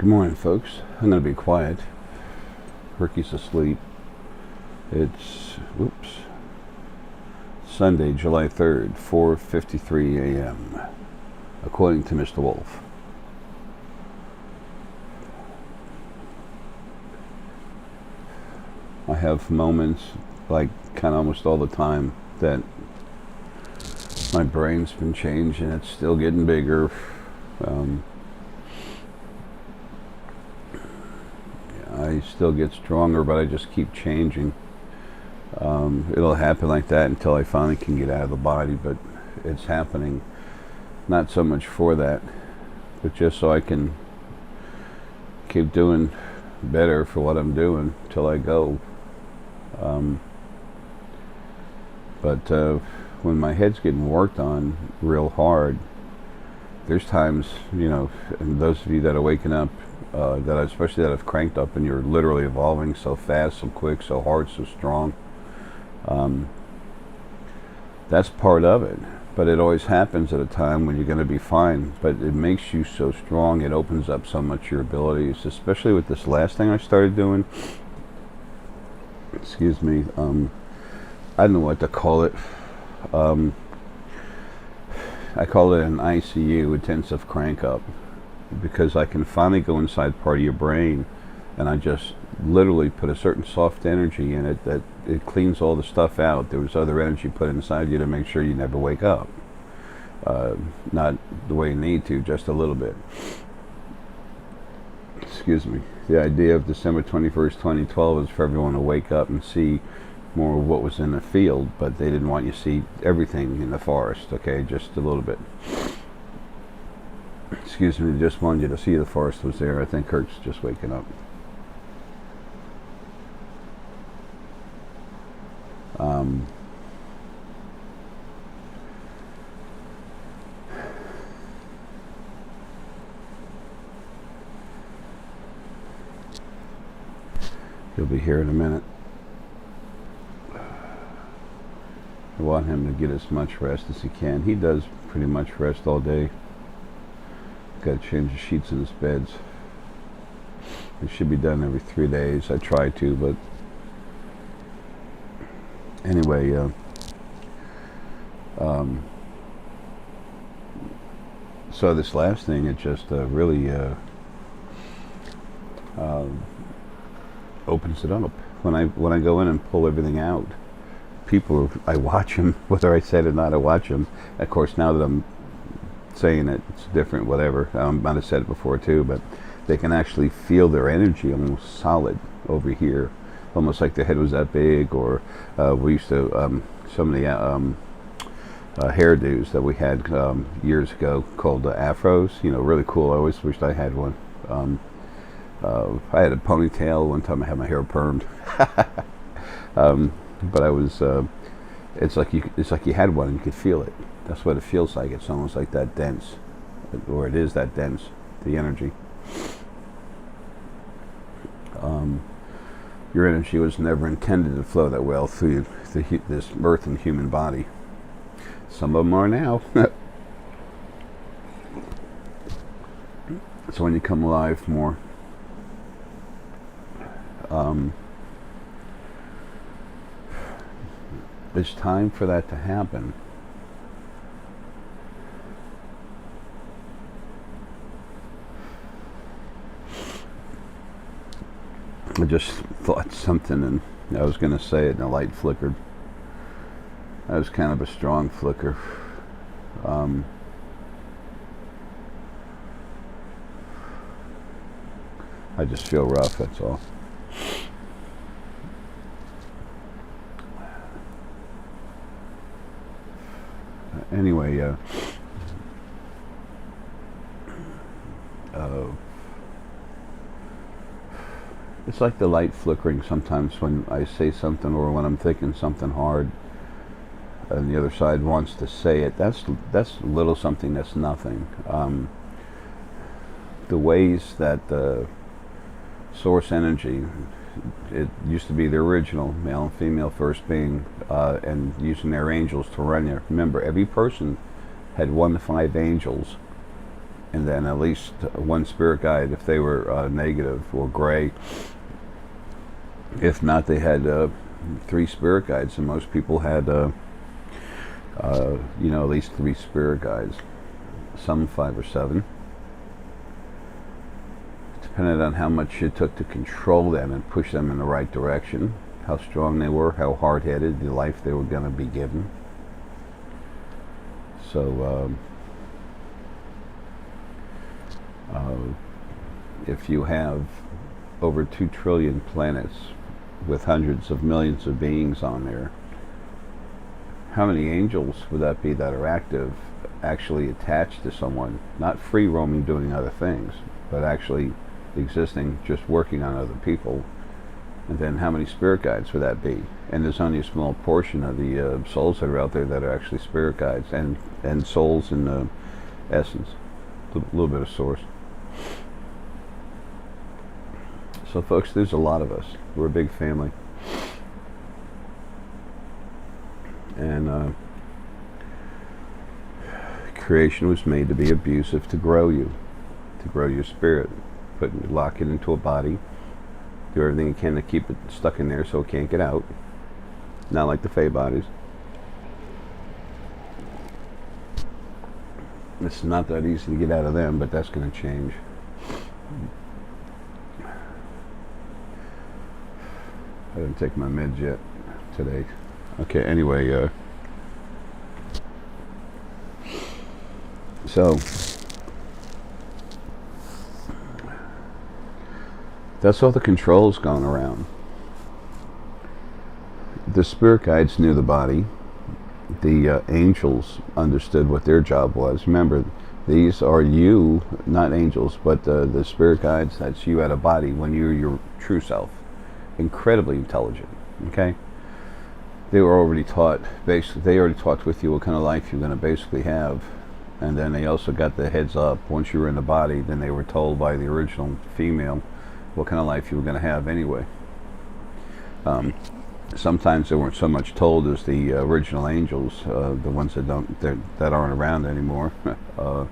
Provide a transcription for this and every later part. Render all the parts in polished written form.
Good morning, folks. I'm going to be quiet. Ricky's asleep. It's, Sunday, July 3rd, 4:53 a.m., according to Mr. Wolf. I have moments, like kind of almost all the time, that my brain's been changed and it's still getting bigger. I still get stronger, but I just keep changing. It'll happen like that until I finally can get out of the body, but it's happening not so much for that, but just so I can keep doing better for what I'm doing till I go. But when my head's getting worked on real hard, there's times, and those of you that are waking up, especially that have cranked up and you're literally evolving so fast, so quick, so hard, so strong, that's part of it. But it always happens at a time when you're going to be fine. But it makes you so strong. It opens up so much your abilities, especially with this last thing I started doing. Excuse me. I don't know what to call it. I call it an ICU, intensive crank up, because I can finally go inside part of your brain and I just literally put a certain soft energy in it that it cleans all the stuff out. There was other energy put inside you to make sure you never wake up. Not the way you need to, just a little bit. Excuse me. The idea of December 21st, 2012 is for everyone to wake up and see more of what was in the field, but they didn't want you to see everything in the forest, okay? Just a little bit. Excuse me, they just wanted you to see the forest was there. I think Kurt's just waking up. He'll be here in a minute. I want him to get as much rest as he can. He does pretty much rest all day. Got to change the sheets in his beds. It should be done every 3 days. I try to, but anyway, so this last thing, it just really opens it up. When I go in and pull everything out, I watch them, whether I said it or not, I watch them. Of course, now that I'm saying it, it's different, whatever. I might have said it before too, but they can actually feel their energy almost solid over here, almost like the head was that big. Or we used to, some of the hairdos that we had years ago called afros, really cool. I always wished I had one. I had a ponytail one time. I had my hair permed. But I was, it's like you had one and you could feel it. That's what it feels like. It's almost like that dense, or it is that dense, the energy. Your energy was never intended to flow that well through this earth and human body. Some of them are now. So when you come alive more, it's time for that to happen. I just thought something and I was going to say it and the light flickered. That was kind of a strong flicker. I just feel rough, that's all. Anyway, it's like the light flickering sometimes when I say something or when I'm thinking something hard and the other side wants to say it. That's a little something that's nothing. The ways that the source energy, it used to be the original male and female first being, and using their angels to run you. Remember, every person had 1 to 5 angels and then at least one spirit guide if they were negative or gray. If not, they had 3 spirit guides, and most people had at least 3 spirit guides, some 5 or 7, depending on how much it took to control them and push them in the right direction, how strong they were, how hard-headed, the life they were going to be given. So if you have over 2 trillion planets with hundreds of millions of beings on there, how many angels would that be that are active, actually attached to someone, not free roaming doing other things, but actually existing, just working on other people? And then how many spirit guides would that be? And there's only a small portion of the souls that are out there that are actually spirit guides and souls in essence, a little bit of source. So folks, there's a lot of us. We're a big family. And creation was made to be abusive, to grow you, to grow your spirit, lock it into a body, do everything you can to keep it stuck in there so it can't get out. Not like the Fey bodies. It's not that easy to get out of them, but that's going to change. I didn't take my meds yet today. Okay, anyway, so that's all the controls going around. The spirit guides knew the body. The angels understood what their job was. Remember, these are you, not angels, but the spirit guides, that's you at a body when you're your true self. Incredibly intelligent, okay? They were already taught, basically, they already taught with you what kind of life you're going to basically have. And then they also got the heads up. Once you were in the body, then they were told by the original female what kind of life you were going to have anyway. Sometimes they weren't so much told as the original angels, the ones that aren't around anymore. For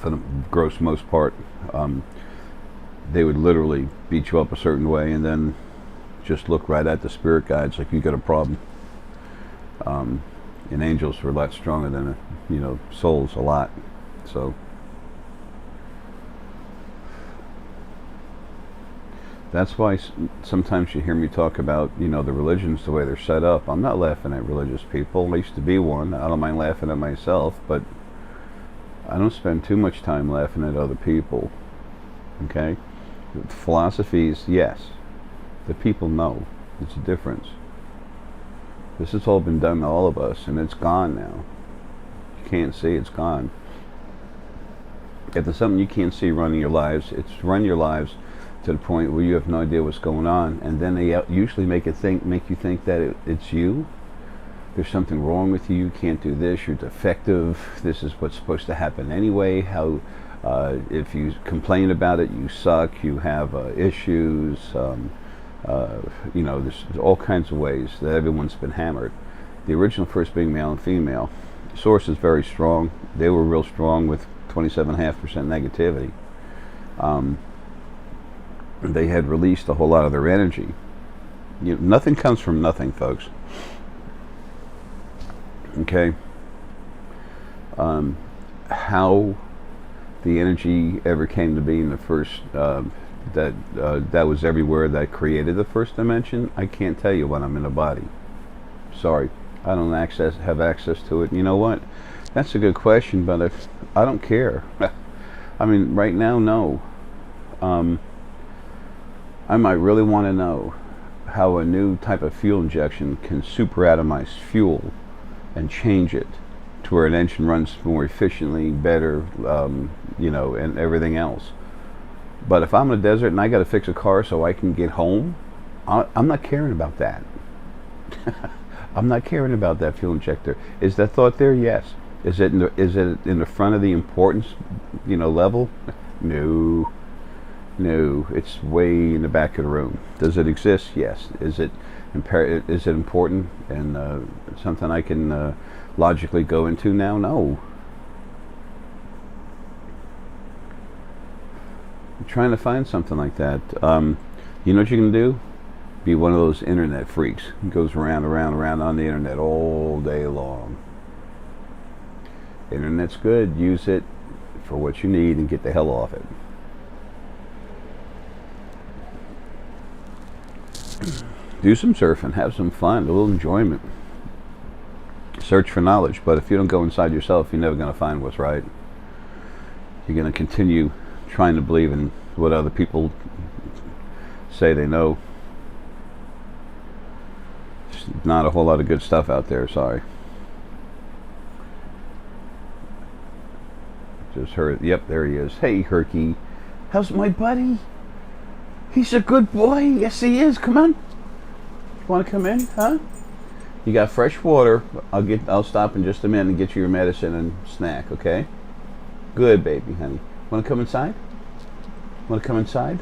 the gross most part, they would literally beat you up a certain way and then just look right at the spirit guides like you got a problem. And angels were a lot stronger than souls, a lot. So that's why sometimes you hear me talk about the religions, the way they're set up. I'm not laughing at religious people. I used to be one. I don't mind laughing at myself, but I don't spend too much time laughing at other people. Okay? Philosophies, yes. The people know. It's a difference. This has all been done to all of us, and it's gone now. You can't see, it's gone. If there's something you can't see running your lives, it's run your lives to the point where you have no idea what's going on, and then they usually make you think that it's you. There's something wrong with you. You can't do this. You're defective. This is what's supposed to happen anyway. If you complain about it, you suck. You have issues. There's all kinds of ways that everyone's been hammered. The original first being male and female. Source is very strong. They were real strong with 27.5% negativity. They had released a whole lot of their energy. Nothing comes from nothing, folks. Okay? How the energy ever came to be in the first, that was everywhere, that created the first dimension, I can't tell you when I'm in a body. Sorry. I don't have access to it. You know what? That's a good question, but I don't care. I mean, right now, no. I might really want to know how a new type of fuel injection can superatomize fuel and change it to where an engine runs more efficiently, better, and everything else. But if I'm in a desert and I got to fix a car so I can get home, I'm not caring about that. I'm not caring about that fuel injector. Is that thought there? Yes. Is it in the front of the importance, level? No. No, it's way in the back of the room. Does it exist? Yes. Is it important and something I can logically go into now? No. trying to find something like that. You know what you can do? Be one of those internet freaks who goes around, around, around on the internet all day long. Internet's good. Use it for what you need and get the hell off it. Do some surfing. Have some fun. A little enjoyment. Search for knowledge. But if you don't go inside yourself, you're never going to find what's right. You're going to continue trying to believe in what other people say they know. There's not a whole lot of good stuff out there. Sorry. Just heard. Yep, there he is. Hey, Herky. How's my buddy? He's a good boy. Yes, he is. Come on. You want to come in, huh? You got fresh water. I'll stop in just a minute and get you your medicine and snack, okay? Good, baby, honey. Want to come inside? Want to come inside?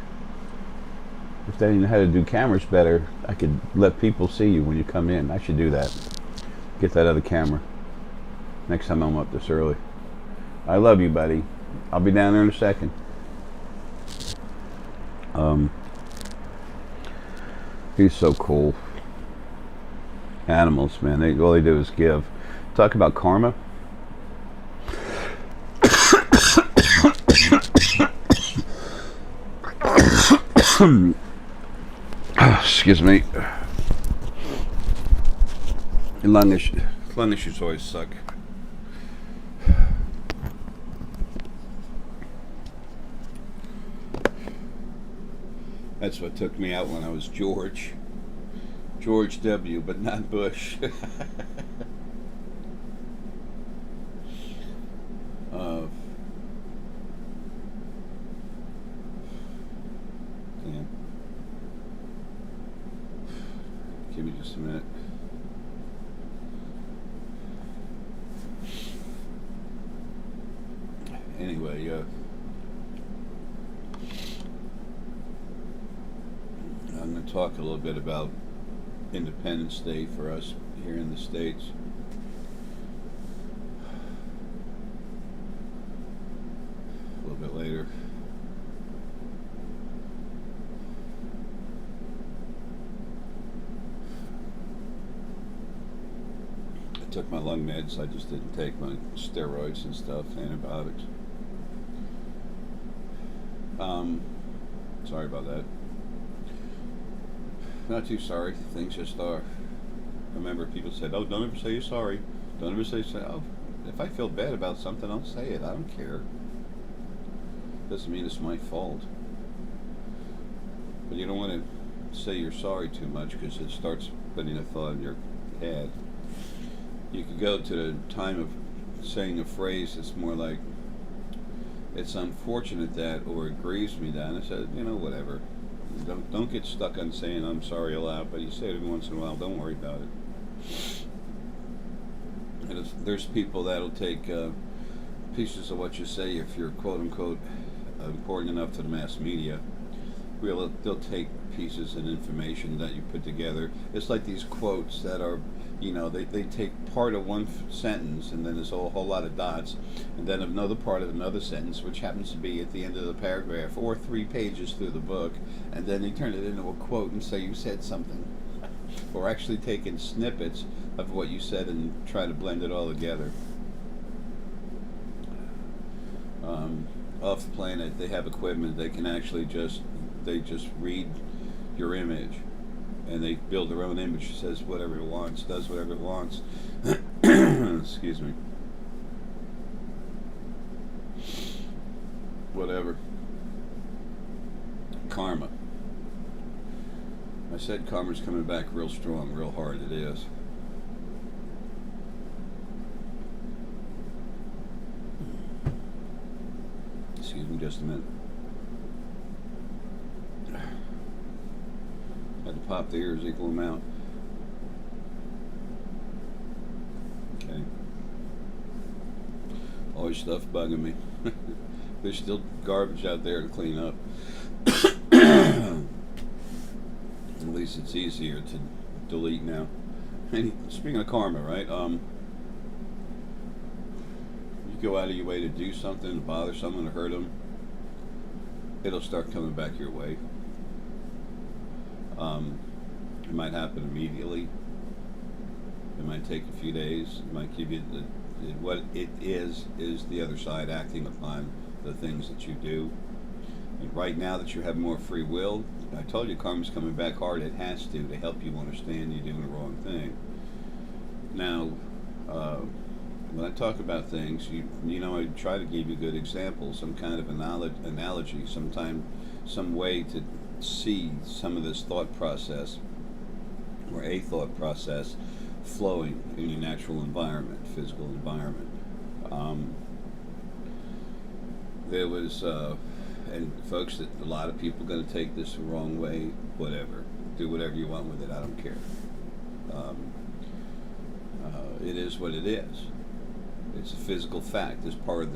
If they knew how to do cameras better, I could let people see you when you come in. I should do that. Get that other camera. Next time I'm up this early. I love you, buddy. I'll be down there in a second. He's so cool. Animals, man. All they do is give. Talk about karma. Excuse me. Lung issues always suck. That's what took me out when I was George W., but not Bush. Damn. Give me just a minute. Anyway, I'm going to talk a little bit about Independence Day for us here in the States. A little bit later. I took my lung meds. I just didn't take my steroids and stuff, antibiotics. Sorry about that. Not too sorry. Things just are. I remember people said, "Oh, don't ever say you're sorry. Don't ever say oh, if I feel bad about something, I'll say it. I don't care. Doesn't mean it's my fault." But you don't want to say you're sorry too much because it starts putting a thought in your head. You could go to the time of saying a phrase that's more like, "It's unfortunate that," or "It grieves me that." And I said, whatever. Don't get stuck on saying I'm sorry a lot, but you say it every once in a while. Don't worry about it. And there's people that'll take pieces of what you say if you're quote unquote important enough to the mass media. They'll take pieces and information that you put together. It's like these quotes that are, they take part of one sentence and then there's a whole lot of dots, and then another part of another sentence, which happens to be at the end of the paragraph or 3 pages through the book, and then they turn it into a quote and say you said something. Or actually taking snippets of what you said and try to blend it all together. Off the planet, they have equipment. They can actually just read your image, and they build their own image. Says whatever it wants, does whatever it wants. Excuse me. Whatever. Karma. I said karma's coming back real strong, real hard. It is. Excuse me just a minute. Had to pop the ears equal amount. Okay. Always stuff bugging me. There's still garbage out there to clean up. At least it's easier to delete now. And speaking of karma, right? You go out of your way to do something, to bother someone, to hurt them. it'll start coming back your way. It might happen immediately. It might take a few days. It might give you what it is the other side acting upon the things that you do. And right now that you have more free will, I told you karma's coming back hard. It has to help you understand you're doing the wrong thing. Now, when I talk about things, I try to give you good examples, some kind of analogy, some way to see some of this thought process or a thought process flowing in your natural environment, physical environment. There was, and folks, that a lot of people are going to take this the wrong way. Whatever, do whatever you want with it. I don't care. Um, it is what it is. It's a physical fact. It's part of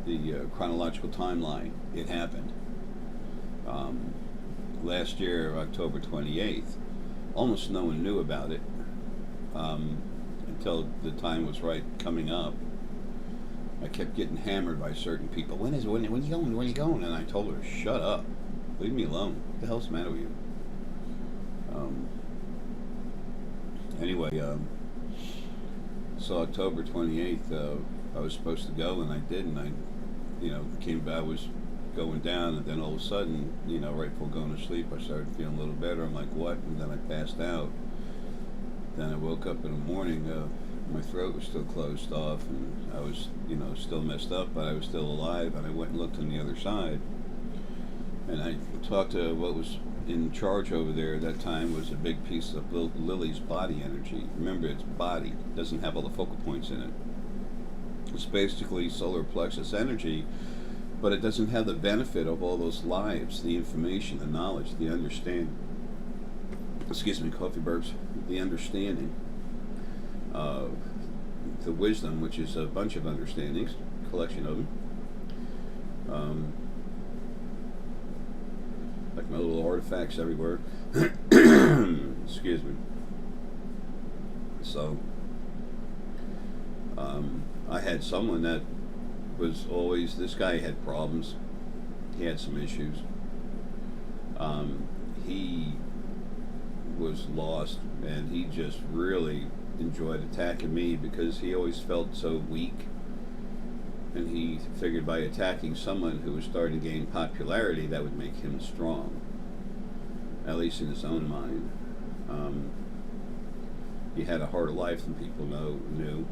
the chronological timeline. It happened. Last year, October 28th, almost no one knew about it until the time was right coming up. I kept getting hammered by certain people. When are you going? When are you going? And I told her, shut up. Leave me alone. What the hell's the matter with you? Anyway, so October 28th, I was supposed to go, and I did, and came back. I was going down, and then all of a sudden, right before going to sleep, I started feeling a little better. I'm like, what? And then I passed out. Then I woke up in the morning. My throat was still closed off, and I was, still messed up, but I was still alive. And I went and looked on the other side, and I talked to what was in charge over there at that time. Was a big piece of Lily's body energy. Remember, it's body. It doesn't have all the focal points in it. It's basically solar plexus energy, but it doesn't have the benefit of all those lives, the information, the knowledge, the understanding. Excuse me, coffee burps. The understanding, the wisdom, which is a bunch of understandings, collection of them. Like my little artifacts everywhere. Excuse me. So, I had someone that was always, this guy had problems. He had some issues. He was lost, and he just really enjoyed attacking me because he always felt so weak, and he figured by attacking someone who was starting to gain popularity, that would make him strong, at least in his own mind. He had a harder life than people knew.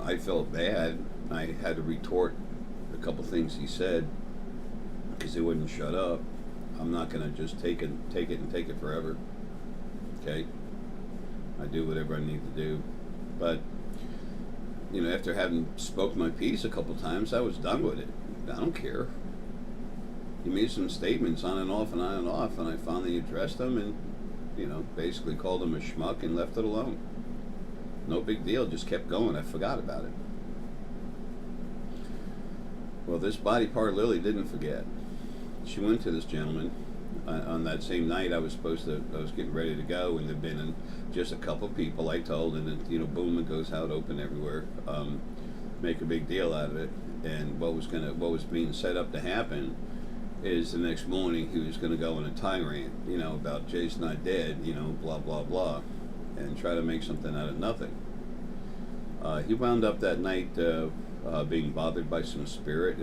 I felt bad. I had to retort a couple things he said because he wouldn't shut up. I'm not going to just take it forever. Okay? I do whatever I need to do. But, after having spoke my piece a couple times, I was done with it. I don't care. He made some statements on and off, and I finally addressed them and, basically called him a schmuck and left it alone. No big deal, just kept going. I forgot about it. Well, this body part Lily didn't forget. She went to this gentleman on that same night. I was getting ready to go, and there'd been just a couple people I told, and then boom, it goes out open everywhere. Make a big deal out of it. And what was being set up to happen is the next morning he was going to go on a tirade, about Jay's not dead, blah blah blah, and try to make something out of nothing. He wound up that night being bothered by some spirit.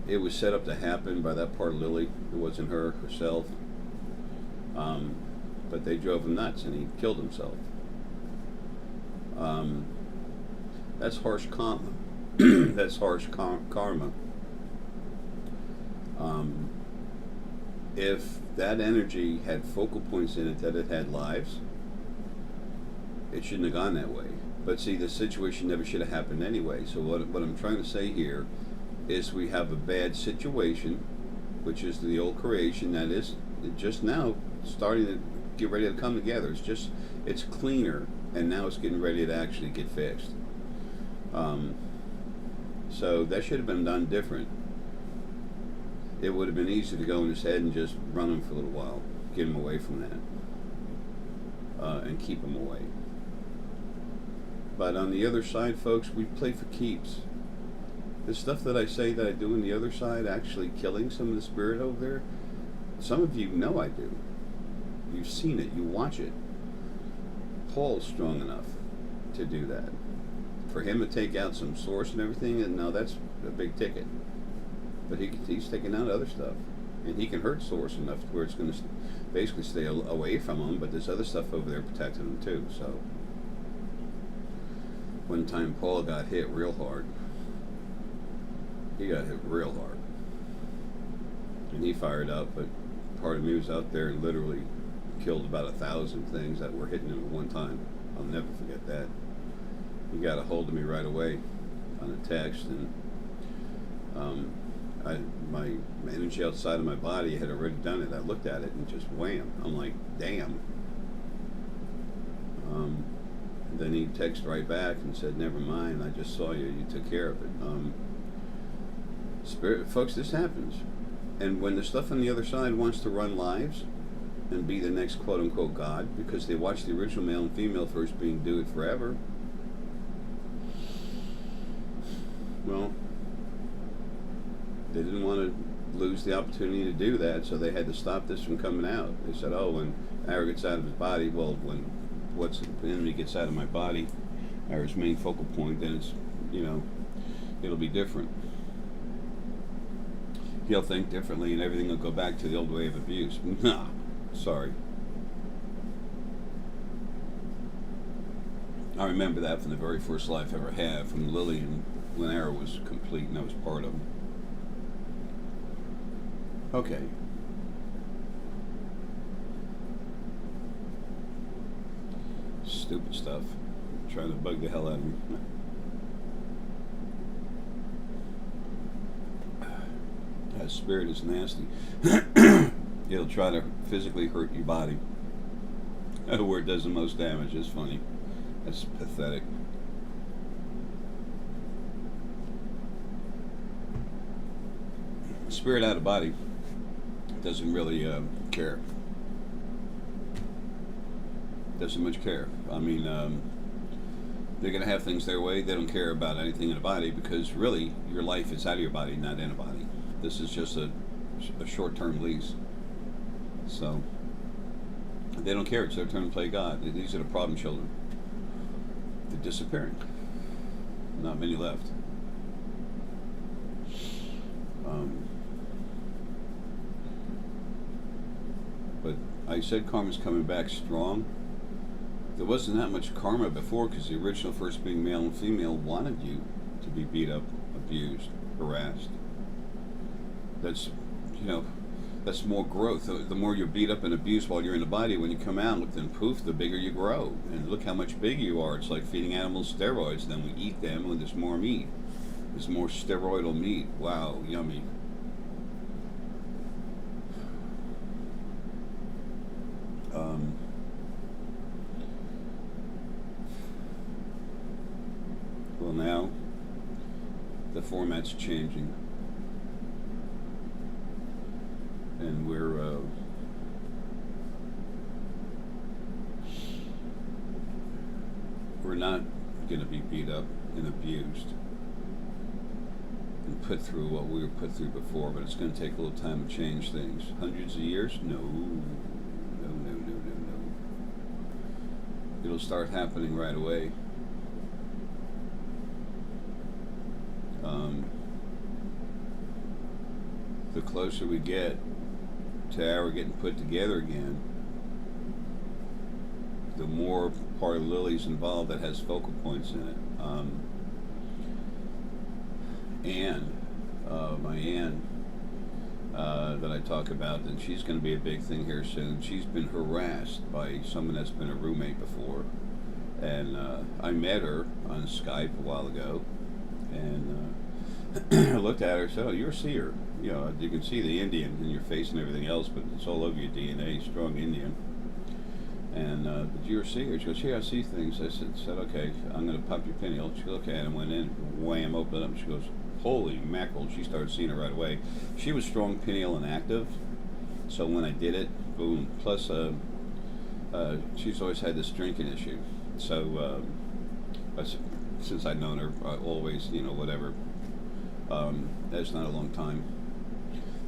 It was set up to happen by that part of Lily. It wasn't her herself. But they drove him nuts, and he killed himself. That's harsh karma. That's harsh karma. If that energy had focal points in it, that it had lives, it shouldn't have gone that way. But see, the situation never should have happened anyway. So what I'm trying to say here is we have a bad situation, which is the old creation that is just now starting to get ready to come together. It's cleaner, and now it's getting ready to actually get fixed. So that should have been done different. It would have been easy to go in his head and just run him for a little while, get him away from that, and keep him away. But on the other side, folks, we play for keeps. The stuff that I say that I do on the other side, actually killing some of the spirit over there, some of you know I do. You've seen it, you watch it. Paul's strong enough to do that. For him to take out some source and everything, and no, that's a big ticket. But he's taking out other stuff. And he can hurt source enough to where it's going to basically stay away from him, but there's other stuff over there protecting him too. So one time Paul got hit real hard. He got hit real hard. And he fired up, but part of me was out there and literally killed about 1,000 things that were hitting him at one time. I'll never forget that. He got a hold of me right away on a text, and my energy outside of my body had already done it. I looked at it and just wham. I'm like, damn. Then he texted right back and said, never mind, I just saw you, you took care of it. Spirit, folks, this happens. And when the stuff on the other side wants to run lives and be the next quote-unquote God, because they watched the original male and female first being do it forever, well, they didn't want to lose the opportunity to do that, so they had to stop this from coming out. They said, oh, when Ara gets out of his body, well, when what's the enemy gets out of my body, Ara's main focal point, then it's, it'll be different. He'll think differently and everything will go back to the old way of abuse. Nah, sorry. I remember that from the very first life I ever had, from Lily, and when Ara was complete and I was part of him. Okay. Stupid stuff. Trying to bug the hell out of me. That spirit is nasty. It'll try to physically hurt your body. Where it does the most damage. It's funny. That's pathetic. Spirit out of body doesn't really care. Doesn't much care. I mean, they're going to have things their way. They don't care about anything in the body, because really your life is out of your body, not in a body. This is just a short-term lease. So they don't care. It's their turn to play God. These are the problem children. They're disappearing. Not many left. But I said karma's coming back strong. There wasn't that much karma before, because the original first being male and female wanted you to be beat up, abused, harassed. That's, that's more growth. The more you're beat up and abused while you're in the body, when you come out, then poof, the bigger you grow. And look how much bigger you are. It's like feeding animals steroids, and then we eat them when there's more meat. There's more steroidal meat. Wow, yummy. Well, now the format's changing, and we're not going to be beat up and abused and put through what we were put through before, but it's going to take a little time to change things. Hundreds of years? No. It'll start happening right away. The closer we get to our getting put together again, the more part of Lily's involved that has focal points in it. My Anne, that I talk about, and she's going to be a big thing here soon. She's been harassed by someone that's been a roommate before, and I met her on Skype a while ago, and I looked at her and said, oh, you're a seer. You can see the Indian in your face and everything else, but it's all over your DNA, strong Indian. And, but you're a seer. She goes, yeah, I see things. I said, okay, I'm going to pop your pineal. She looked at it and went in, wham, opened up. She goes, holy mackerel. She started seeing it right away. She was strong pineal and active, so when I did it, boom. Plus, she's always had this drinking issue. So, since I'd known her, always, whatever, That's not a long time.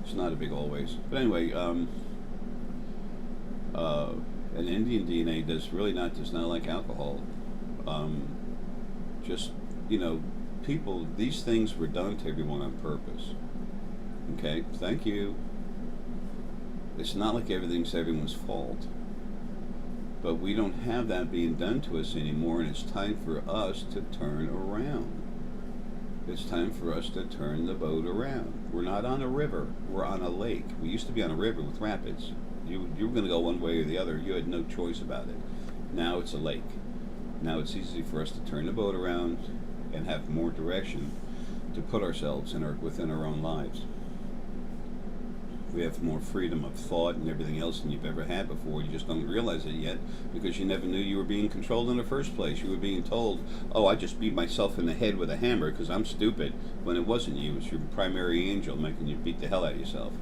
It's not a big always. But anyway, uh, an Indian DNA does not like alcohol. Um, just you know, people. These things were done to everyone on purpose. Okay, thank you. It's not like everything's everyone's fault, but we don't have that being done to us anymore, and it's time for us to turn around. It's time for us to turn the boat around. We're not on a river, we're on a lake. We used to be on a river with rapids. You were going to go one way or the other, you had no choice about it. Now it's a lake. Now it's easy for us to turn the boat around and have more direction to put ourselves within our own lives. We have more freedom of thought and everything else than you've ever had before. You just don't realize it yet because you never knew you were being controlled in the first place. You were being told, oh, I just beat myself in the head with a hammer because I'm stupid, when it wasn't you. It was your primary angel making you beat the hell out of yourself.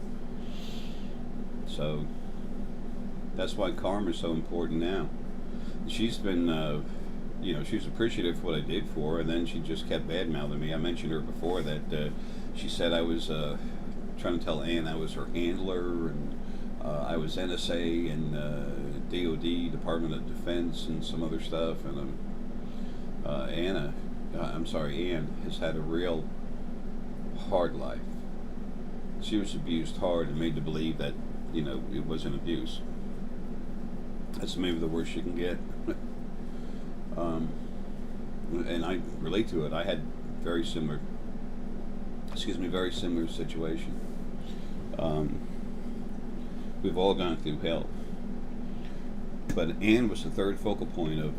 So that's why karma is so important now. She's been, she was appreciative for what I did for her, and then she just kept bad-mouthing me. I mentioned her before that she said I was... trying to tell Ann I was her handler, and I was NSA and DOD, Department of Defense, and some other stuff. And Ann has had a real hard life. She was abused hard and made to believe that, it wasn't abuse. That's maybe the worst you can get. And I relate to it. I had very similar situation. We've all gone through hell, but Anne was the third focal point of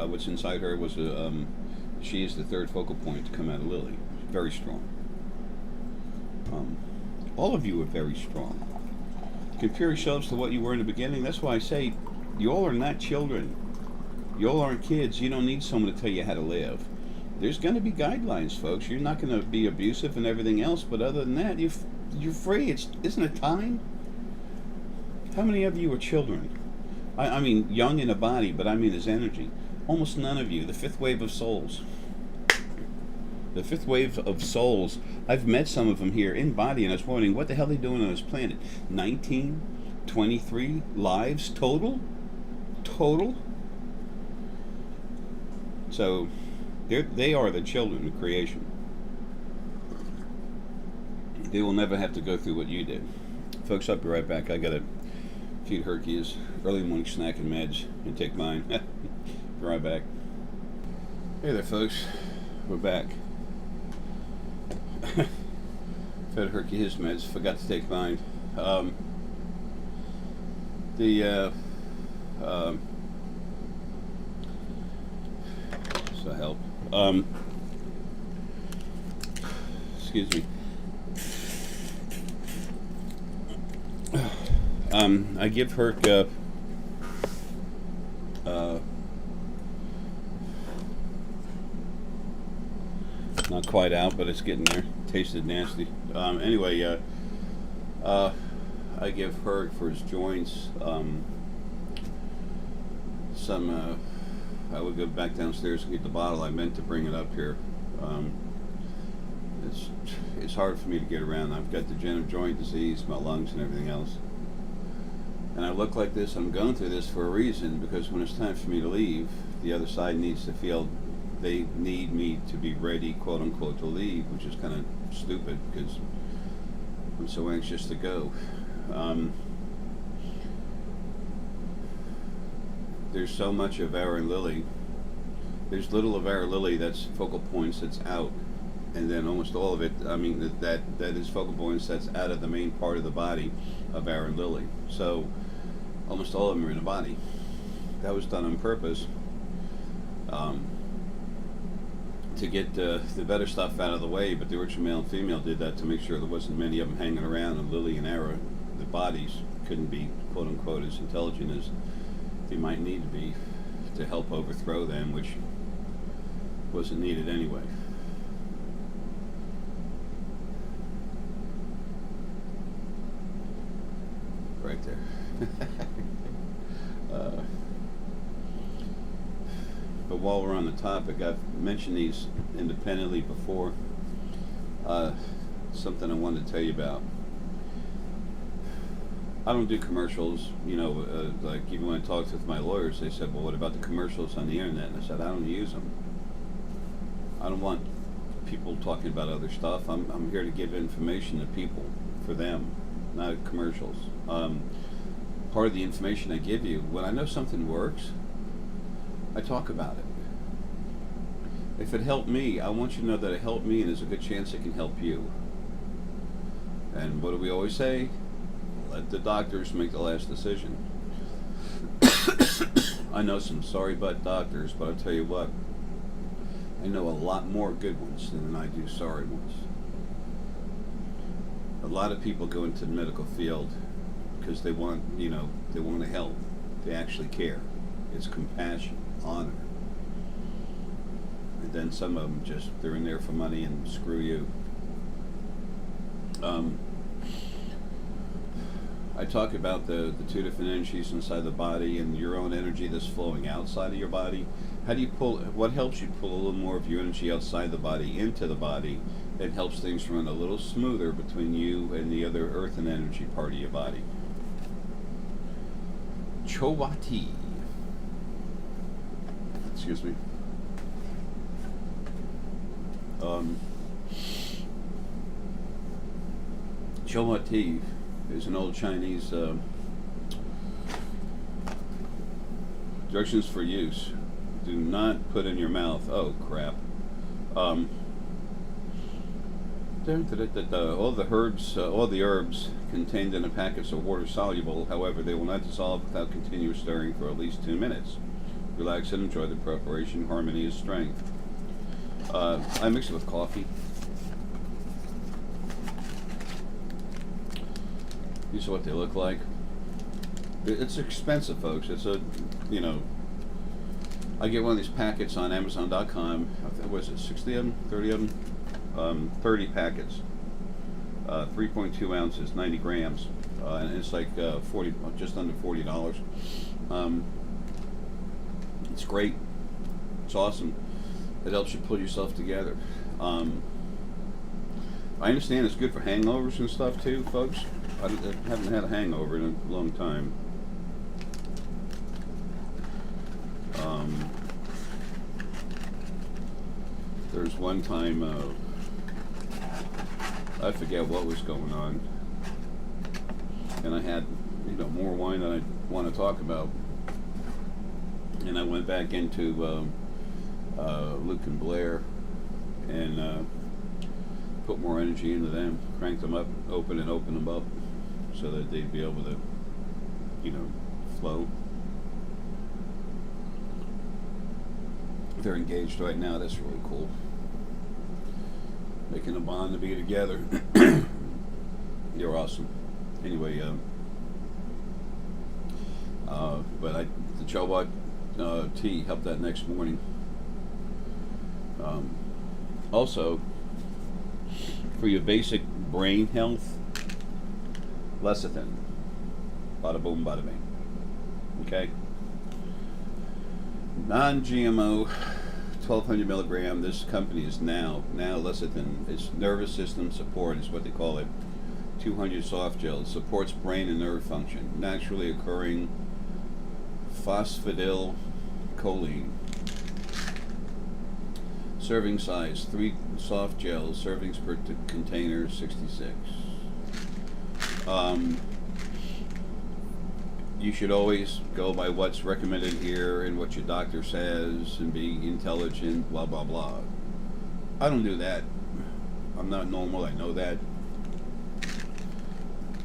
what's inside her. She is the third focal point to come out of Lily. Very strong. All of you are very strong. Compare yourselves to what you were in the beginning. That's why I say, you all are not children. You all aren't kids. You don't need someone to tell you how to live. There's going to be guidelines, folks. You're not going to be abusive and everything else, but other than that, you're free. Isn't it time? How many of you are children? I mean, young in a body, but I mean as energy. Almost none of you. The fifth wave of souls. The fifth wave of souls. I've met some of them here in body, and I was wondering, what the hell are they doing on this planet? 19, 23 lives total? Total? So... they are the children of creation. They will never have to go through what you did. Folks, I'll be right back. I gotta feed Herky his early morning snack and meds and take mine. Be right back. Hey there, folks. We're back. Fed Herky his meds. Forgot to take mine. So help. Excuse me. I give Herc not quite out, but it's getting there. Tasted nasty. Anyway, I give Herc for his joints some. I would go back downstairs and get the bottle. I meant to bring it up here. It's hard for me to get around. I've got degenerative joint disease, my lungs, and everything else. And I look like this. I'm going through this for a reason, because when it's time for me to leave, the other side needs to feel they need me to be ready, quote unquote, to leave, which is kind of stupid because I'm so anxious to go. There's so much of our Lily. There's little of our Lily that's focal points that's out, and then almost all of it. I mean that is focal points that's out of the main part of the body of our Lily. So almost all of them are in the body. That was done on purpose to get the better stuff out of the way. But the original male and female did that to make sure there wasn't many of them hanging around, and Lily and Ara, the bodies, couldn't be quote unquote as intelligent as they might need to be to help overthrow them, which wasn't needed anyway. Right there. But while we're on the topic, I've mentioned these independently before. Uh, Something I wanted to tell you about. I don't do commercials, like even when I talked with my lawyers, they said, well, what about the commercials on the internet? And I said, I don't use them. I don't want people talking about other stuff. I'm here to give information to people for them, not commercials. Part of the information I give you, when I know something works, I talk about it. If it helped me, I want you to know that it helped me, and there's a good chance it can help you. And what do we always say? Let the doctors make the last decision. I know some sorry butt doctors, but I'll tell you what, I know a lot more good ones than I do sorry ones. A lot of people go into the medical field because they want to help. They actually care. It's compassion, honor. And then some of them they're in there for money and screw you. I talk about the two different energies inside the body and your own energy that's flowing outside of your body. How do you what helps you pull a little more of your energy outside the body into the body? It helps things run a little smoother between you and the other earth and energy part of your body. Chowati. Excuse me. Chowati is an old Chinese directions for use. Do not put in your mouth. Oh crap. All the herbs contained in the packets are water soluble. However, they will not dissolve without continuous stirring for at least 2 minutes. Relax and enjoy the preparation. Harmony is strength. I mix it with coffee. These are what they look like. It's expensive, folks. It's I get one of these packets on Amazon.com. What is it, 60 of them, 30 of them? 30 packets. 3.2 ounces, 90 grams. And it's like just under $40. It's great. It's awesome. It helps you pull yourself together. I understand it's good for hangovers and stuff too, folks. I haven't had a hangover in a long time. There's one time, I forget what was going on, and I had, more wine than I want to talk about, and I went back into Luke and Blair, and put more energy into them, cranked them up, open them up, so that they'd be able to, flow. They're engaged right now. That's really cool. Making a bond to be together. You're awesome. Anyway, but the Chowat tea helped that next morning. Also, for your basic brain health, lecithin. Bada boom, bada bing. Okay? Non-GMO, 1,200 milligram. This company is now lecithin. It's nervous system support is what they call it. 200 soft gels. Supports brain and nerve function. Naturally occurring phosphatidylcholine. Serving size, 3 soft gels, servings per container, 66. You should always go by what's recommended here and what your doctor says and be intelligent, blah, blah, blah. I don't do that. I'm not normal, I know that.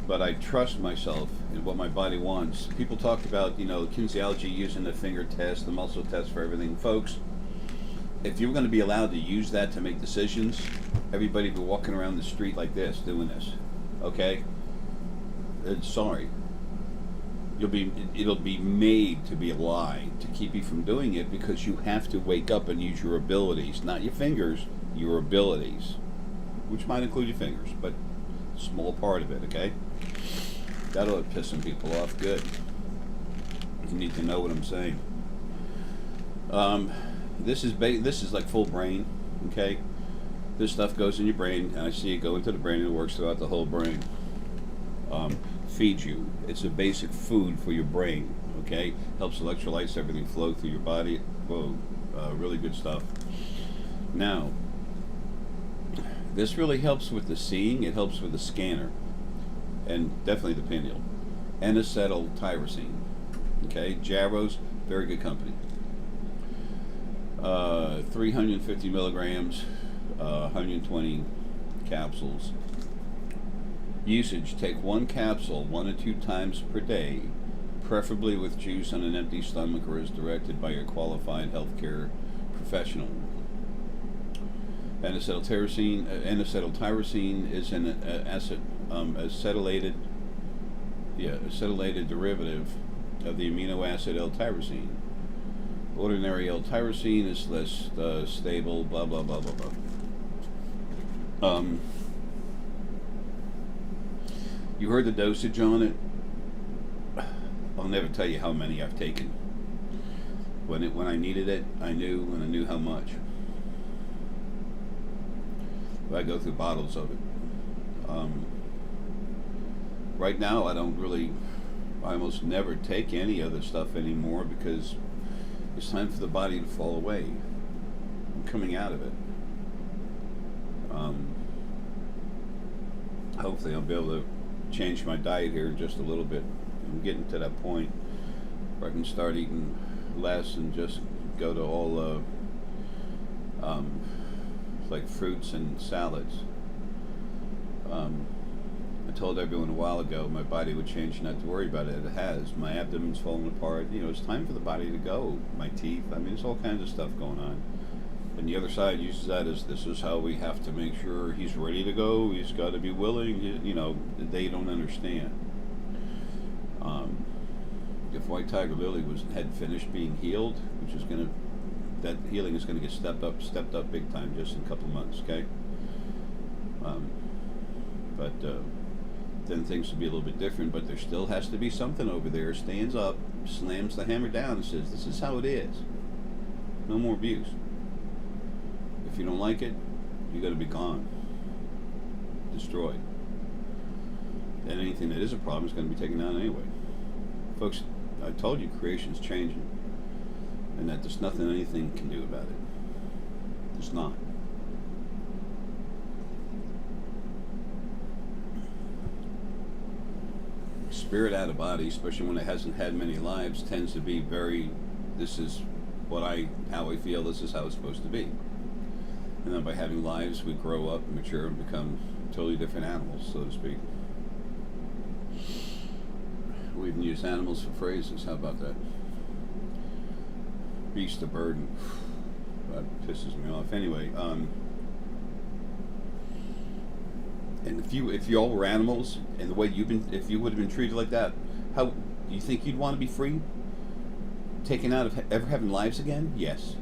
But I trust myself in what my body wants. People talk about, kinesiology using the finger test, the muscle test for everything. Folks, if you were going to be allowed to use that to make decisions, everybody would be walking around the street like this, doing this. Okay? Sorry. It'll be made to be a lie to keep you from doing it, because you have to wake up and use your abilities, not your fingers, your abilities, which might include your fingers, but a small part of it, okay? That'll piss some people off good. You need to know what I'm saying. This is like full brain, okay? This stuff goes in your brain, and I see it go into the brain and it works throughout the whole brain. Feeds you. It's a basic food for your brain. Okay, helps electrolytes, everything flow through your body. Whoa, really good stuff. Now, this really helps with the seeing. It helps with the scanner, and definitely the pineal. N-acetyltyrosine. Okay, Jarrows, very good company. 350 milligrams, 120 capsules. Usage: take one capsule 1 to 2 times per day, preferably with juice on an empty stomach or as directed by your qualified healthcare professional. N-acetyltyrosine is an acetylated derivative of the amino acid L-tyrosine. Ordinary L-tyrosine is less stable, blah, blah, blah, blah, blah. You heard the dosage on it. I'll never tell you how many I've taken. When I needed it, I knew, and I knew how much. I go through bottles of it. Right now, I almost never take any other stuff anymore because it's time for the body to fall away. I'm coming out of it. Hopefully I'll be able to change my diet here just a little bit. I'm getting to that point where I can start eating less and just go to all like fruits and salads. I told everyone a while ago my body would change, not to worry about it. It has. My abdomen's falling apart. It's time for the body to go. My teeth. There's all kinds of stuff going on. And the other side uses that as this is how we have to make sure he's ready to go. He's got to be willing. They don't understand. If White Tiger Lily had finished being healed, that healing is going to get stepped up big time just in a couple months. Okay. But then things will be a little bit different. But there still has to be something over there. Stands up, slams the hammer down, and says, "This is how it is. No more abuse. If you don't like it, you got to be gone, destroyed. And anything that is a problem is going to be taken down anyway." Folks, I told you creation's changing, and that there's nothing anything can do about it. There's not. Spirit out of body, especially when it hasn't had many lives, tends to be very, this is how I feel, this is how it's supposed to be. And then by having lives, we grow up, mature, and become totally different animals, so to speak. We even use animals for phrases. How about that? Beast of burden. That pisses me off. Anyway, and if you all were animals, and the way if you would have been treated like that, how you think you'd want to be free? Taken out of ever having lives again? Yes.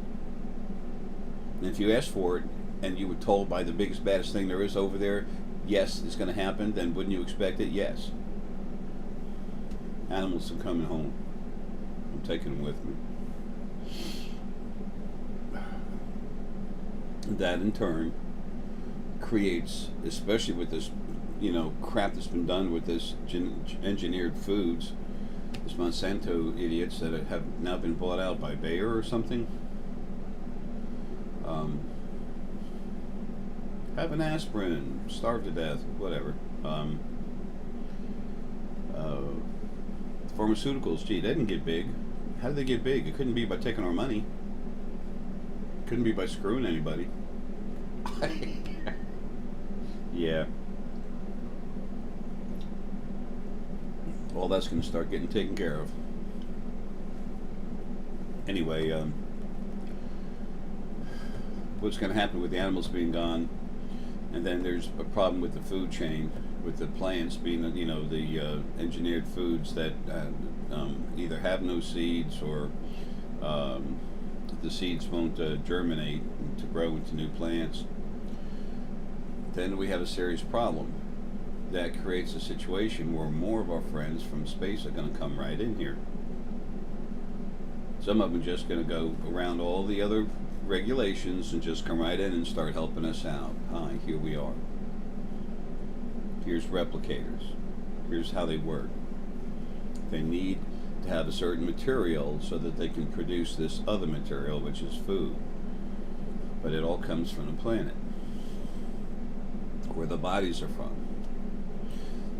And if you asked for it, and you were told by the biggest, baddest thing there is over there, yes, it's going to happen, then wouldn't you expect it? Yes. Animals are coming home. I'm taking them with me. That in turn creates, especially with this, crap that's been done with this engineered foods, this Monsanto idiots that have now been bought out by Bayer or something. Have an aspirin, starve to death, whatever. Pharmaceuticals, gee, they didn't get big. How did they get big? It couldn't be by taking our money. It couldn't be by screwing anybody. Yeah. All that's going to start getting taken care of. Anyway, what's going to happen with the animals being gone, and then there's a problem with the food chain, with the plants being, the engineered foods that either have no seeds or the seeds won't germinate to grow into new plants. Then we have a serious problem that creates a situation where more of our friends from space are going to come right in here. Some of them are just going to go around all the other regulations and just come right in and start helping us out. Hi, here we are. Here's replicators. Here's how they work. They need to have a certain material so that they can produce this other material, which is food. But it all comes from the planet, where the bodies are from.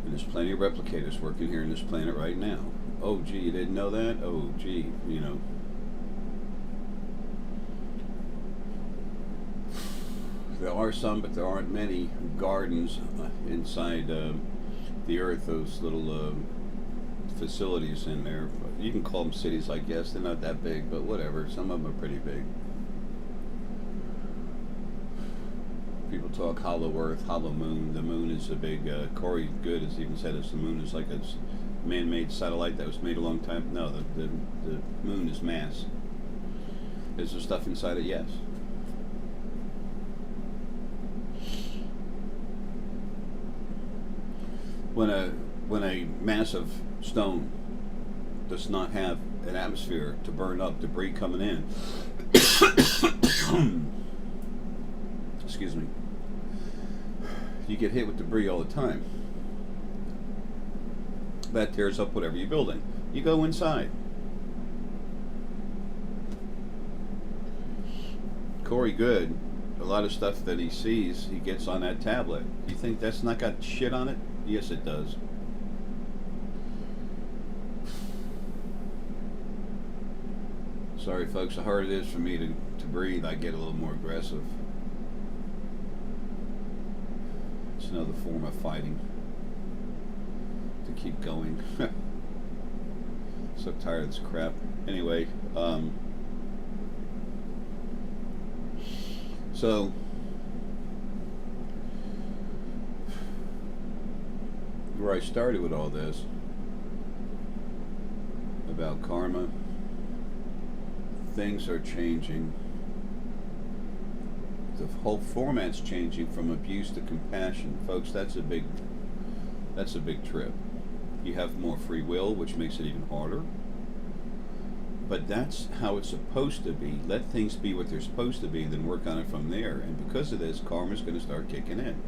And there's plenty of replicators working here in this planet right now. Oh, gee, you didn't know that? Oh, gee, you know. There are some, but there aren't many gardens inside the earth, those little facilities in there. You can call them cities, I guess. They're not that big, but whatever. Some of them are pretty big. People talk hollow earth, hollow moon. The moon is a big, Corey Good has even said the moon is like a man-made satellite that was made a long time. No, the moon is mass. Is there stuff inside it? Yes. When a massive stone does not have an atmosphere to burn up debris coming in, excuse me, you get hit with debris all the time. That tears up whatever you're building. You go inside. Corey Good, a lot of stuff that he sees, he gets on that tablet. You think that's not got shit on it? Yes, it does. Sorry, folks. The harder it is for me to breathe, I get a little more aggressive. It's another form of fighting to keep going. So tired of this crap. Anyway, so where I started with all this about karma, things are changing. The whole format's changing from abuse to compassion, folks. That's a big trip. You have more free will, which makes it even harder. But that's how it's supposed to be. Let things be what they're supposed to be, and then work on it from there. And because of this, karma's going to start kicking in.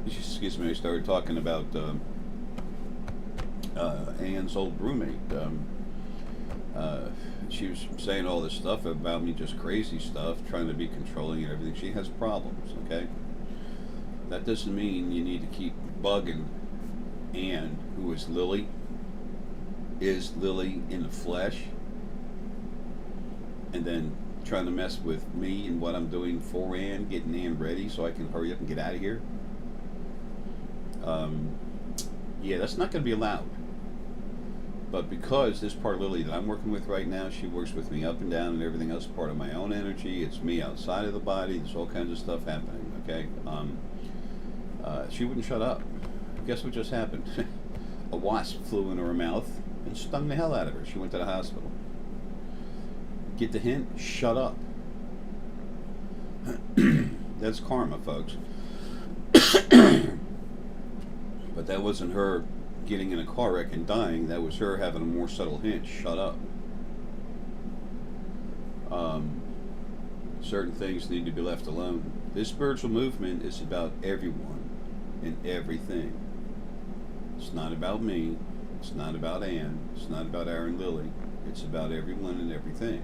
Excuse me, I started talking about Anne's old roommate. She was saying all this stuff about me, just crazy stuff, trying to be controlling and everything. She has problems, okay? That doesn't mean you need to keep bugging Anne, who is Lily in the flesh, and then trying to mess with me and what I'm doing for Anne, getting Anne ready so I can hurry up and get out of here. Yeah, that's not going to be allowed. But because this part of Lily that I'm working with right now, she works with me up and down and everything else, part of my own energy. It's me outside of the body. There's all kinds of stuff happening, okay? She wouldn't shut up. Guess what just happened? A wasp flew into her mouth and stung the hell out of her. She went to the hospital. Get the hint? Shut up. That's karma, folks. But that wasn't her getting in a car wreck and dying. That was her having a more subtle hint. Shut up. Certain things need to be left alone. This spiritual movement is about everyone and everything. It's not about me. It's not about Anne. It's not about Aaron Lilly. It's about everyone and everything.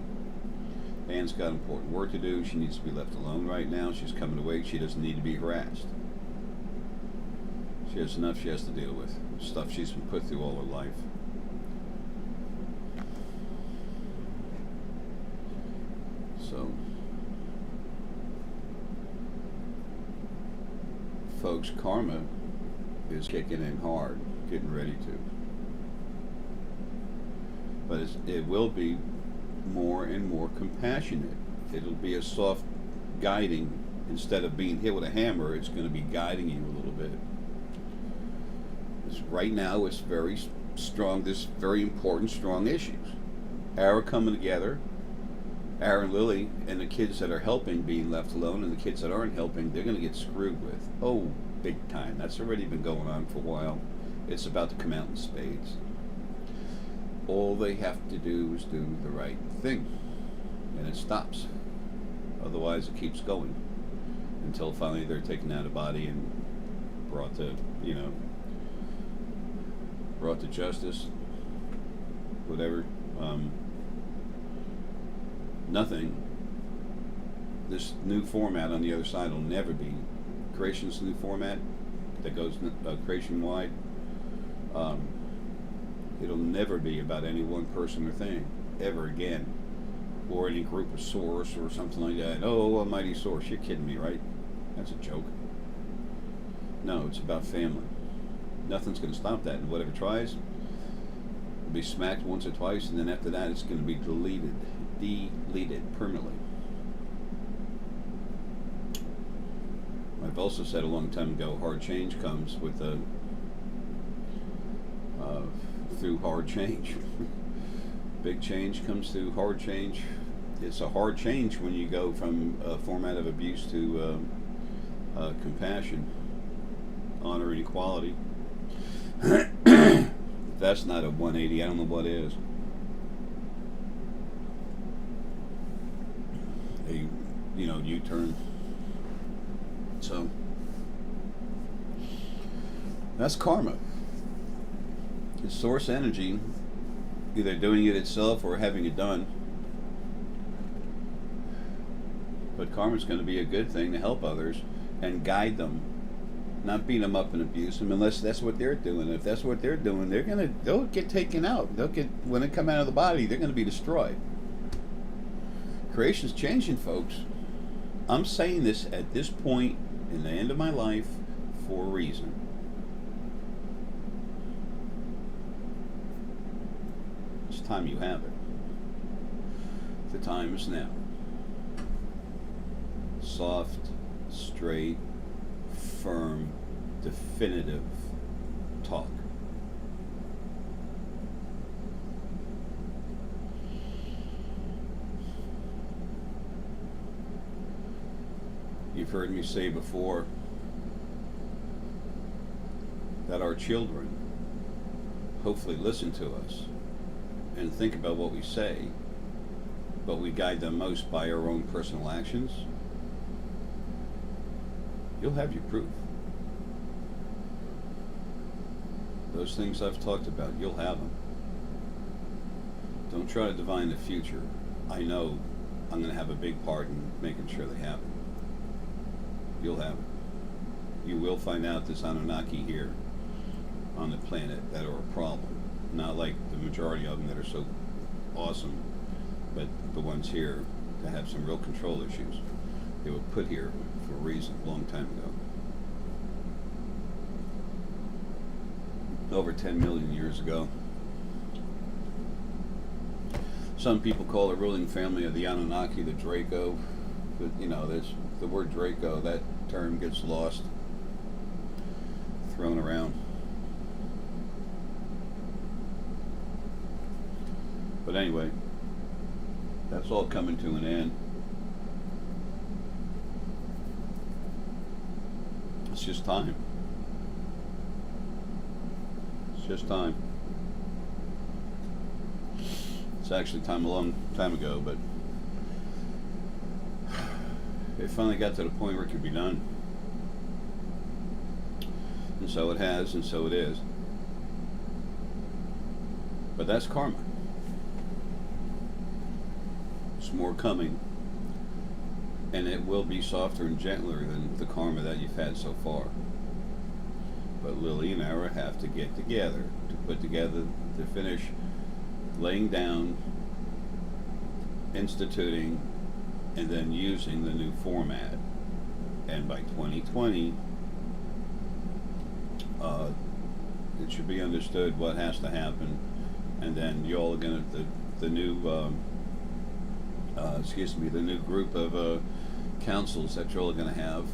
Anne's got important work to do. She needs to be left alone right now. She's coming awake. She doesn't need to be harassed. She has enough she has to deal with. Stuff she's been put through all her life. So, folks, karma is kicking in hard, getting ready to. But it will be more and more compassionate. It'll be a soft guiding. Instead of being hit with a hammer, it's going to be guiding you a little bit. Right now, it's very strong. There's very important, strong issues. Our coming together, Aaron Lilly, and the kids that are helping being left alone, and the kids that aren't helping, they're going to get screwed with. Oh, big time. That's already been going on for a while. It's about to come out in spades. All they have to do is do the right thing. and it stops. Otherwise, it keeps going until finally they're taken out of body and brought to, brought to justice, whatever. Nothing. This new format on the other side will never be creation's new format that goes creation wide. It'll never be about any one person or thing ever again, or any group of source or something like that. Oh, almighty source! You're kidding me, right? That's a joke. No, it's about family. Nothing's going to stop that, and whatever tries will be smacked once or twice, and then after that, it's going to be deleted permanently. I've also said a long time ago, hard change comes with through hard change. Big change comes through hard change. It's a hard change when you go from a format of abuse to compassion, honor, and equality. If that's not a 180, I don't know what is. A U-turn. So that's karma. It's source energy, either doing it itself or having it done. But karma's going to be a good thing to help others and guide them, not beat them up and abuse them, unless that's what they're doing. If that's what they're doing, they'll get taken out. When they come out of the body, they're going to be destroyed. Creation's changing, folks. I'm saying this at this point in the end of my life for a reason. It's time you have it. The time is now. Soft, straight, firm, definitive talk. You've heard me say before that our children hopefully listen to us and think about what we say, but we guide them most by our own personal actions. You'll have your proof. Those things I've talked about, you'll have them. Don't try to divine the future. I know I'm going to have a big part in making sure they happen. You'll have it. You will find out there's Anunnaki here on the planet that are a problem. Not like the majority of them that are so awesome, but the ones here that have some real control issues. They were put here for a reason a long time ago. Over 10 million years ago. Some people call the ruling family of the Anunnaki the Draco, but there's the word Draco, that term gets lost, thrown around. But anyway, that's all coming to an end. It's just time. It's just time. It's actually time a long time ago, but it finally got to the point where it could be done. And so it has, and so it is. But that's karma. There's more coming. And it will be softer and gentler than the karma that you've had so far. But Lily and I have to get together to put together, to finish laying down, instituting, and then using the new format. And by 2020, it should be understood what has to happen. And then you all are going to, the new group of councils that you're all going to have,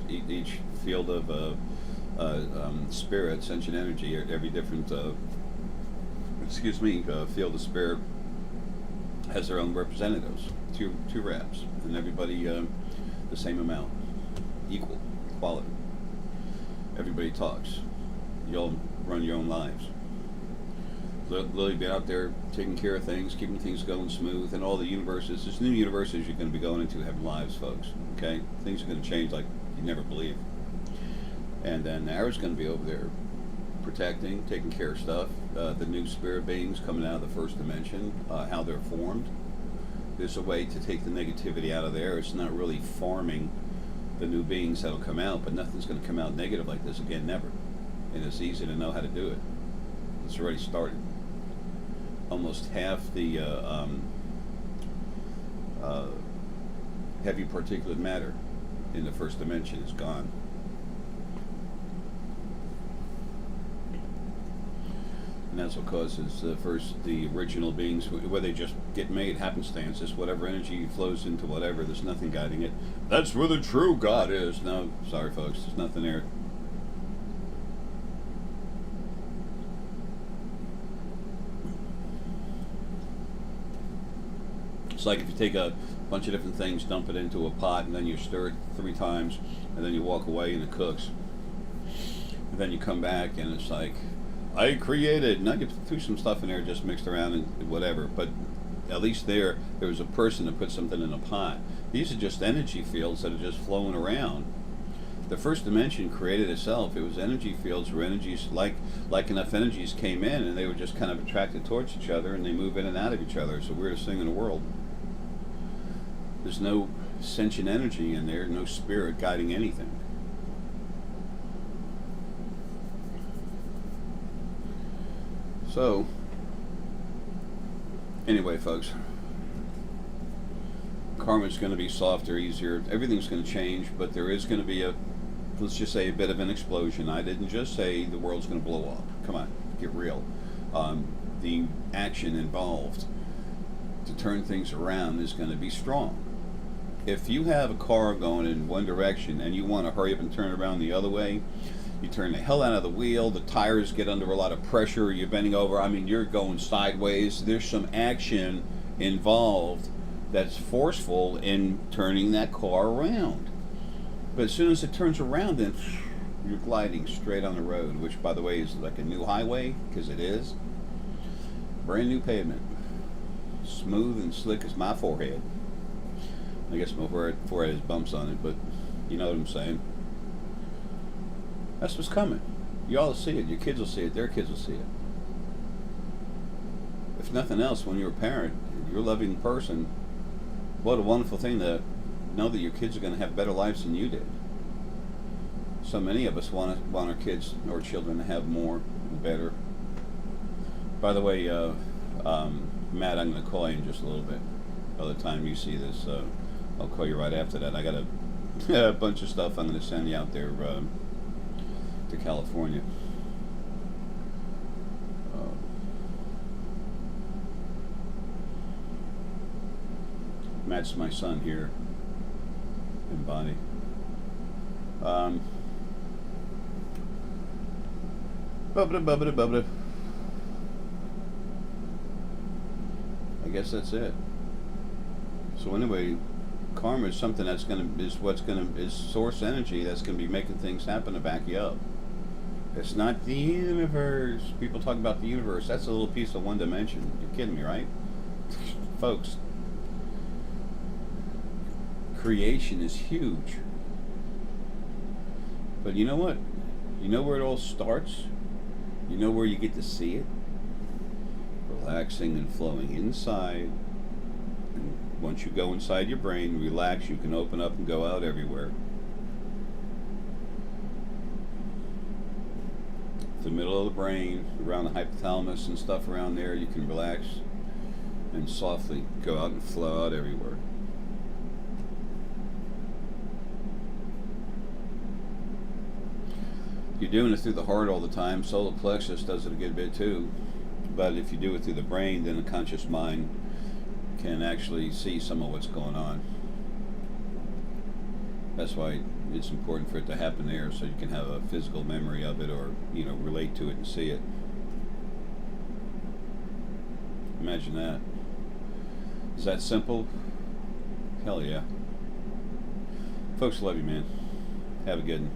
each field of spirit, sentient energy, every different field of spirit has their own representatives, two reps, and everybody the same amount, equality. Everybody talks. You all run your own lives. Literally be out there taking care of things, keeping things going smooth, and all the universes. There's new universes you're going to be going into have lives, folks. Okay, things are going to change like you never believe. And then Ara's going to be over there protecting, taking care of stuff. The new spirit beings coming out of the first dimension, how they're formed. There's a way to take the negativity out of there. It's not really farming the new beings that'll come out, but nothing's going to come out negative like this again, never. And it's easy to know how to do it. It's already started. Almost half the heavy particulate matter in the first dimension is gone. And that's what causes the original beings, where they just get made happenstances, whatever energy flows into whatever, there's nothing guiding it. That's where the true God is. No, sorry folks, there's nothing there. It's like if you take a bunch of different things, dump it into a pot, and then you stir it 3 times, and then you walk away and it cooks. And then you come back and it's like, I created. Now you threw some stuff in there, just mixed around and whatever. But at least there was a person that put something in a pot. These are just energy fields that are just flowing around. The first dimension created itself. It was energy fields where energies, like enough energies came in, and they were just kind of attracted towards each other, and they move in and out of each other. It's the weirdest thing in the world. There's no sentient energy in there, no spirit guiding anything. So, anyway, folks, karma's going to be softer, easier. Everything's going to change, but there is going to be let's just say, a bit of an explosion. I didn't just say the world's going to blow up. Come on, get real. The action involved to turn things around is going to be strong. If you have a car going in one direction and you want to hurry up and turn around the other way, you turn the hell out of the wheel, the tires get under a lot of pressure, you're bending over, I mean, you're going sideways. There's some action involved that's forceful in turning that car around. But as soon as it turns around, then you're gliding straight on the road, which, by the way, is like a new highway, because it is. Brand new pavement. Smooth and slick as my forehead. I guess my forehead has bumps on it, but you know what I'm saying. That's what's coming. You all will see it. Your kids will see it. Their kids will see it. If nothing else, when you're a parent, you're a loving person, what a wonderful thing to know that your kids are going to have better lives than you did. So many of us want our kids or children to have more and better. By the way, Matt, I'm going to call you in just a little bit. By the time you see this, I'll call you right after that. I got a bunch of stuff I'm going to send you out there to California. Matt's my son here in body. I guess that's it. So anyway, karma is something that's is source energy that's gonna be making things happen to back you up. It's not the universe. People talk about the universe. That's a little piece of one dimension. You're kidding me, right? Folks, creation is huge. But you know what? You know where it all starts? You know where you get to see it? Relaxing and flowing inside. And once you go inside your brain, relax, you can open up and go out everywhere. The middle of the brain, around the hypothalamus and stuff around there, you can relax and softly go out and flow out everywhere. You're doing it through the heart all the time. Solar plexus does it a good bit too. But if you do it through the brain, then the conscious mind can actually see some of what's going on. That's why it's important for it to happen there, so you can have a physical memory of it, or relate to it and see it. Imagine that. Is that simple? Hell yeah. Folks, love you, man. Have a good one.